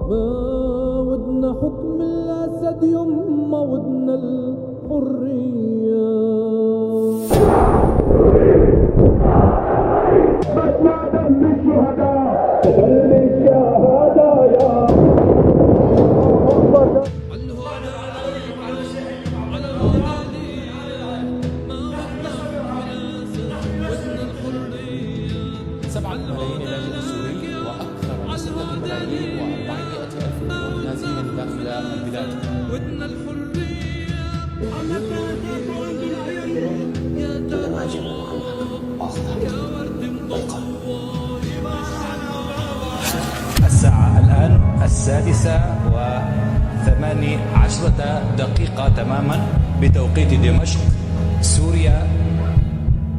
ما ودنا حكم الأسد يما ودنا الحرية. بدنا دم الشهداء دم الشهداء يا ملايين اللاجئ السوري وأكثر من 6 ملايين و400 ألف نازحين داخل البلاد. الساعة الآن 6:18 تماما بتوقيت دمشق سوريا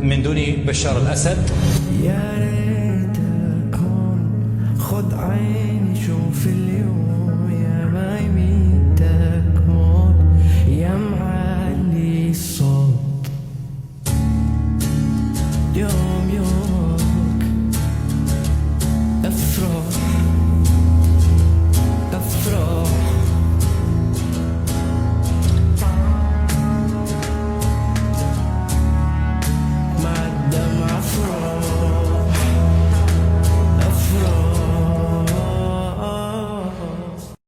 من دون بشار الأسد. يا ريت أكون خد عيني شوف اليوم يا ما يميتك موت يا معلي الصوت.